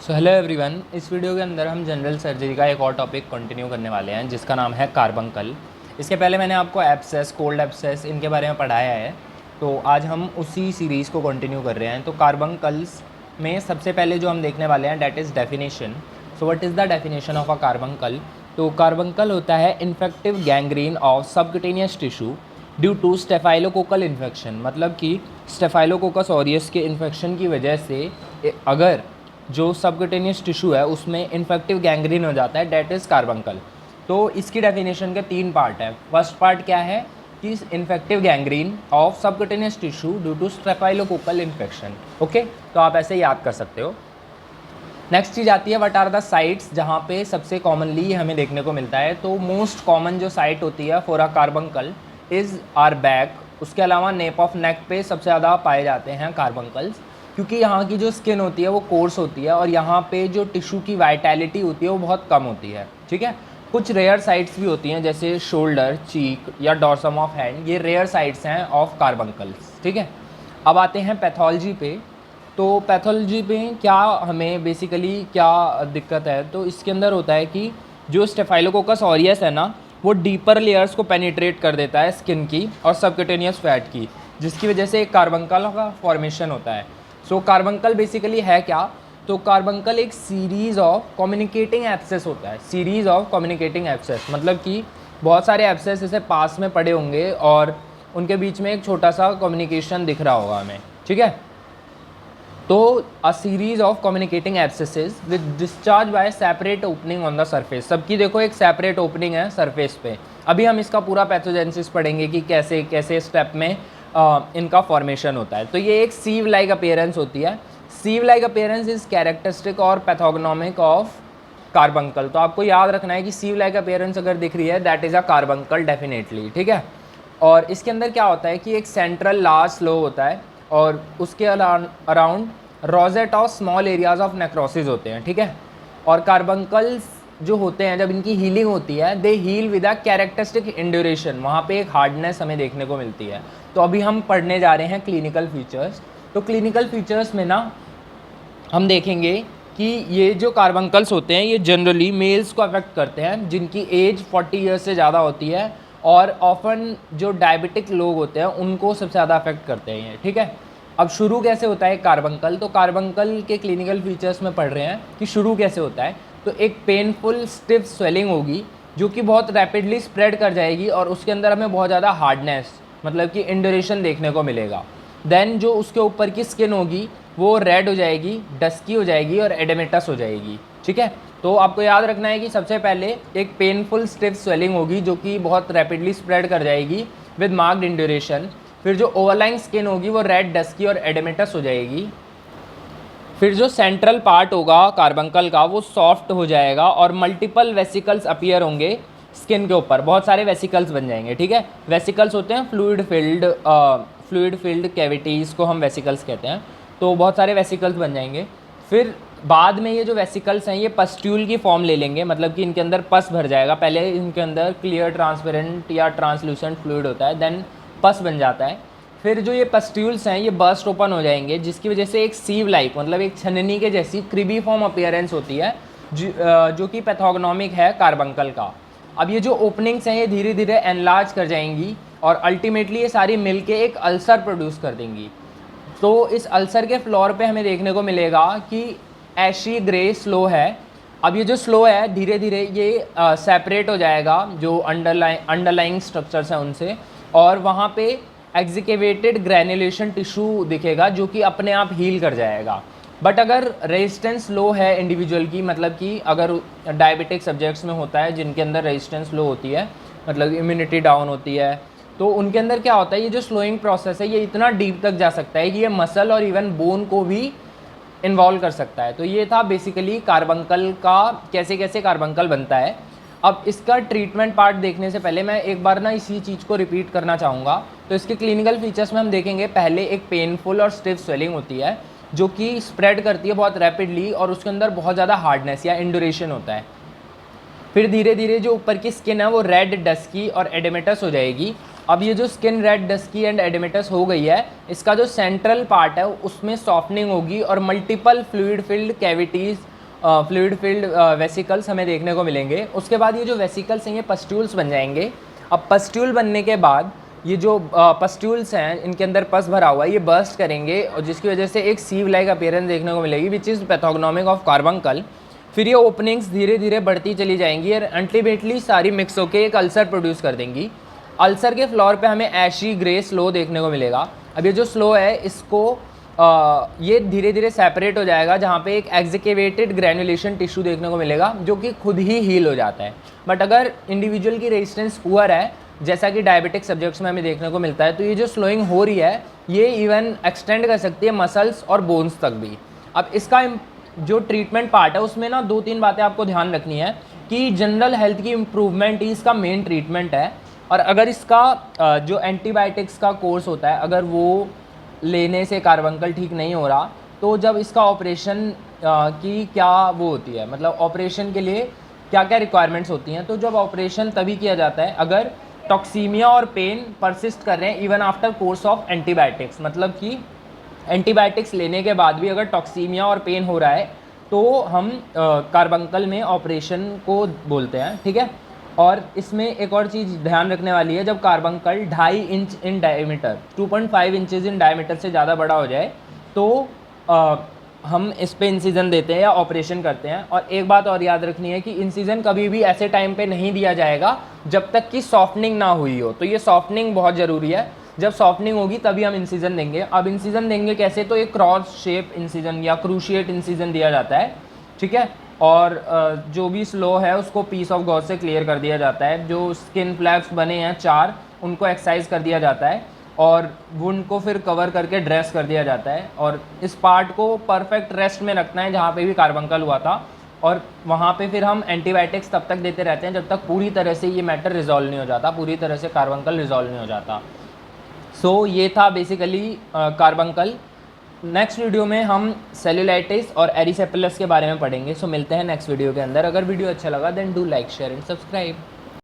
So hello everyone, इस video के अंदर हम जनरल सर्जरी का एक और टॉपिक कंटिन्यू करने वाले हैं जिसका नाम है कार्बंकल। इसके पहले मैंने आपको एब्सेस, कोल्ड एब्सेस इनके बारे में पढ़ाया है, तो आज हम उसी सीरीज़ को कंटिन्यू कर रहे हैं। तो कार्बंकल्स में सबसे पहले जो हम देखने वाले हैं that is definition. So what is the definition of a carbuncle? तो कार्बंकल होता है infective gangrene of subcutaneous tissue due to staphylococcal infection. मतलब कि स्टेफाइलोकोकस ऑरियस के इन्फेक्शन की वजह से अगर जो सबक्यूटेनियस टिश्यू है उसमें इन्फेक्टिव गैंग्रीन हो जाता है, डेट इज़ कार्बंकल। तो इसकी डेफिनेशन के 3 पार्ट है। फर्स्ट पार्ट क्या है कि infective gangrene of subcutaneous tissue due to staphylococcal infection. Okay, तो आप ऐसे याद कर सकते हो। नेक्स्ट चीज़ आती है व्हाट आर द साइट्स, जहाँ पे सबसे कॉमनली हमें देखने को मिलता है। तो मोस्ट कॉमन जो साइट होती है for a carbuncle is our back. उसके अलावा नेप ऑफ नेक पे सबसे ज़्यादा पाए जाते हैं कार्बंकल्स, क्योंकि यहाँ की जो स्किन होती है वो कोर्स होती है और यहाँ पे जो टिश्यू की वाइटैलिटी होती है वो बहुत कम होती है। ठीक है, कुछ रेयर साइट्स भी होती हैं जैसे शोल्डर, चीक या डॉर्सम ऑफ हैंड, ये रेयर साइट्स हैं ऑफ कार्बंकल्स। ठीक है, अब आते हैं पैथोलॉजी पे। तो पैथोलॉजी पे क्या हमें बेसिकली क्या दिक्कत है, तो इसके अंदर होता है कि जो स्टेफाइलोकोकस ऑरियस है ना, वो डीपर लेयर्स को पेनिट्रेट कर देता है स्किन की और सबक्यूटेनियस फैट की, जिसकी वजह से एक कार्बंकल का फॉर्मेशन होता है। सो कार्बंकल बेसिकली है क्या? तो कार्बंकल एक सीरीज़ ऑफ कम्युनिकेटिंग एब्सेस होता है। सीरीज़ ऑफ कम्युनिकेटिंग एब्सेस मतलब कि बहुत सारे एब्सेस ऐसे पास में पड़े होंगे और उनके बीच में एक छोटा सा कम्युनिकेशन दिख रहा होगा हमें। ठीक है, तो a series of communicating एब्सेसेस with discharge by separate opening on the surface. सबकी देखो एक सेपरेट ओपनिंग है सरफेस पे। अभी हम इसका पूरा पैथोजेनेसिस पढ़ेंगे कि कैसे कैसे स्टेप में इनका फॉर्मेशन होता है। तो ये एक सीव लाइक अपीयरेंस होती है। सीव लाइक अपीयरेंस इज कैरेक्टरिस्टिक और पैथोगनोमिक ऑफ कार्बंकल। तो आपको याद रखना है कि सीव लाइक अपीयरेंस अगर दिख रही है that is a carbuncle definitely. ठीक है, और इसके अंदर क्या होता है कि एक सेंट्रल लार्ज स्लो होता है और उसके around rosette of small areas of necrosis होते हैं। ठीक है, और कार्बंकल्स जो होते हैं जब इनकी हीलिंग होती है they heal with a characteristic induration, वहाँ पे एक हार्डनेस हमें देखने को मिलती है। तो अभी हम पढ़ने जा रहे हैं क्लिनिकल फीचर्स। तो क्लिनिकल फीचर्स में ना हम देखेंगे कि ये जो कार्बंकल्स होते हैं ये जनरली मेल्स को अफेक्ट करते हैं जिनकी एज 40 ईयर्स से ज़्यादा होती है, और ऑफन जो डायबिटिक लोग होते हैं उनको सबसे ज़्यादा अफेक्ट करते हैं ये। ठीक है, अब शुरू कैसे होता है कार्बंकल? तो कार्बंकल के क्लिनिकल फीचर्स में पढ़ रहे हैं कि शुरू कैसे होता है। तो एक पेनफुल स्टिफ स्वेलिंग होगी जो कि बहुत रैपिडली स्प्रेड कर जाएगी और उसके अंदर हमें बहुत ज़्यादा हार्डनेस मतलब कि इंड्यूरेशन देखने को मिलेगा। देन जो उसके ऊपर की स्किन होगी वो रेड हो जाएगी, डस्की हो जाएगी और एडेमेटस हो जाएगी। ठीक है, तो आपको याद रखना है कि सबसे पहले एक पेनफुल स्टिफ स्वेलिंग होगी जो कि बहुत रैपिडली स्प्रेड कर जाएगी विद मार्क्ड इंड्यूरेशन। फिर जो ओवरलाइंग स्किन होगी वो रेड, डस्की और एडेमेटस हो जाएगी। फिर जो सेंट्रल पार्ट होगा कार्बंकल का वो सॉफ्ट हो जाएगा और मल्टीपल वेसिकल्स अपीयर होंगे स्किन के ऊपर, बहुत सारे वेसिकल्स बन जाएंगे। ठीक है, वेसिकल्स होते हैं फ्लूइड फिल्ड कैविटीज़ को हम वेसिकल्स कहते हैं। तो बहुत सारे वेसिकल्स बन जाएंगे। फिर बाद में ये जो वेसिकल्स हैं ये पस्ट्यूल की फॉर्म ले लेंगे, मतलब कि इनके अंदर पस भर जाएगा। पहले इनके अंदर क्लियर ट्रांसपेरेंट या ट्रांसलूसेंट फ्लूइड होता है, देन पस बन जाता है। फिर जो ये पस्ट्यूल्स हैं ये बर्स्ट ओपन हो जाएंगे जिसकी वजह से एक सीव लाइक मतलब एक छननी के जैसी क्रिबी फॉर्म अपीयरेंस होती है जो कि पैथोगनोमिक है कार्बंकल का। अब ये जो ओपनिंग्स हैं ये धीरे धीरे एनलार्ज कर जाएंगी और अल्टीमेटली ये सारी मिलके एक अल्सर प्रोड्यूस कर देंगी। तो इस अल्सर के फ्लोर पे हमें देखने को मिलेगा कि ऐशी ग्रे स्लो है। अब ये जो स्लो है धीरे धीरे ये सेपरेट हो जाएगा जो अंडरलाइंग स्ट्रक्चर्स हैं उनसे, और वहाँ पे एग्जीक्यूटेड ग्रैनुलेशन टिश्यू दिखेगा जो कि अपने आप हील कर जाएगा। बट अगर रेजिस्टेंस लो है इंडिविजुअल की, मतलब कि अगर डायबिटिक सब्जेक्ट्स में होता है जिनके अंदर रेजिस्टेंस लो होती है मतलब इम्यूनिटी डाउन होती है, तो उनके अंदर क्या होता है ये जो स्लोइंग प्रोसेस है ये इतना डीप तक जा सकता है कि ये मसल और इवन बोन को भी इन्वॉल्व कर सकता है। तो ये था बेसिकली कार्बंकल का कैसे कैसे कार्बंकल बनता है। अब इसका ट्रीटमेंट पार्ट देखने से पहले मैं एक बार ना इसी चीज़ को रिपीट करना चाहूँगा। तो इसके क्लिनिकल फीचर्स में हम देखेंगे पहले एक पेनफुल और स्टिफ स्वेलिंग होती है जो कि स्प्रेड करती है बहुत रैपिडली और उसके अंदर बहुत ज़्यादा हार्डनेस या इंड्यूरेशन होता है। फिर धीरे धीरे जो ऊपर की स्किन है वो रेड, डस्की और एडेमेटस हो जाएगी। अब ये जो skin red, dusky and oedematous हो गई है, इसका जो सेंट्रल पार्ट है उसमें सॉफ्टनिंग होगी और multiple fluid filled cavities fluid filled vesicles हमें देखने को मिलेंगे। उसके बाद ये जो वेसिकल्स हैं ये पस्ट्यूल्स बन जाएंगे। अब पस्ट्यूल बनने के बाद ये जो पस्ट्यूल्स हैं इनके अंदर पस भरा हुआ है ये बर्स्ट करेंगे और जिसकी वजह से एक सीव लाइक अपीयरेंस देखने को मिलेगी which is pathognomic of carbuncle. फिर ये ओपनिंग्स धीरे धीरे बढ़ती चली जाएंगी और अल्टीमेटली सारी मिक्स होकर एक अल्सर प्रोड्यूस कर देंगी। अल्सर के फ्लोर पे हमें ऐशी ग्रे स्लो देखने को मिलेगा। अब ये जो स्लो है इसको ये धीरे धीरे सेपरेट हो जाएगा जहाँ पे एक एग्जीक्यूटेड ग्रैनुलेशन टिश्यू देखने को मिलेगा जो कि खुद ही हील हो जाता है। बट अगर इंडिविजुअल की रेजिस्टेंस पुअर है जैसा कि डायबिटिक सब्जेक्ट्स में हमें देखने को मिलता है तो ये जो स्लोइंग हो रही है ये इवन एक्सटेंड कर सकती है मसल्स और बोन्स तक भी। अब इसका जो ट्रीटमेंट पार्ट है उसमें ना 2-3 बातें आपको ध्यान रखनी है कि जनरल हेल्थ की इम्प्रूवमेंट ही इसका मेन ट्रीटमेंट है। और अगर इसका जो एंटीबायोटिक्स का कोर्स होता है अगर वो लेने से कार्बंकल ठीक नहीं हो रहा तो जब इसका ऑपरेशन की क्या वो होती है, मतलब ऑपरेशन के लिए क्या क्या रिक्वायरमेंट्स होती हैं। तो जब ऑपरेशन तभी किया जाता है अगर टॉक्सीमिया और पेन परसिस्ट कर रहे हैं even after course of antibiotics, मतलब कि एंटीबायोटिक्स लेने के बाद भी अगर टॉक्सीमिया और पेन हो रहा है तो हम कार्बंकल में ऑपरेशन को बोलते हैं, ठीक है। और इसमें एक और चीज़ ध्यान रखने वाली है, जब carbuncle 2.5 inch in diameter 2.5 inches in diameter से ज़्यादा बड़ा हो जाए तो हम इस पे इंसिजन देते हैं या ऑपरेशन करते हैं। और एक बात और याद रखनी है कि इंसिजन कभी भी ऐसे टाइम पे नहीं दिया जाएगा जब तक कि सॉफ्टनिंग ना हुई हो। तो ये सॉफ्टनिंग बहुत ज़रूरी है, जब सॉफ्टनिंग होगी तभी हम इंसिजन देंगे। अब इंसिजन देंगे कैसे, तो एक क्रॉस शेप इंसिजन या क्रूशिएट इंसिजन दिया जाता है, ठीक है। और जो भी स्लो है उसको पीस ऑफ गॉज से क्लियर कर दिया जाता है। जो स्किन फ्लैप्स बने हैं 4 उनको एक्सरसाइज कर दिया जाता है और वुंड को फिर कवर करके ड्रेस कर दिया जाता है। और इस पार्ट को परफेक्ट रेस्ट में रखना है जहाँ पे भी कार्बंकल हुआ था और वहाँ पे फिर हम एंटीबायोटिक्स तब तक देते रहते हैं जब तक पूरी तरह से ये मैटर रिजॉल्व नहीं हो जाता, पूरी तरह से कार्बंकल रिजॉल्व नहीं हो जाता। सो ये था बेसिकली कार्बंकल। नेक्स्ट वीडियो में हम सेलुलाइटिस और एरिसेपेलस के बारे में पढ़ेंगे। सो मिलते हैं नेक्स्ट वीडियो के अंदर। अगर वीडियो अच्छा लगा then do like share and subscribe.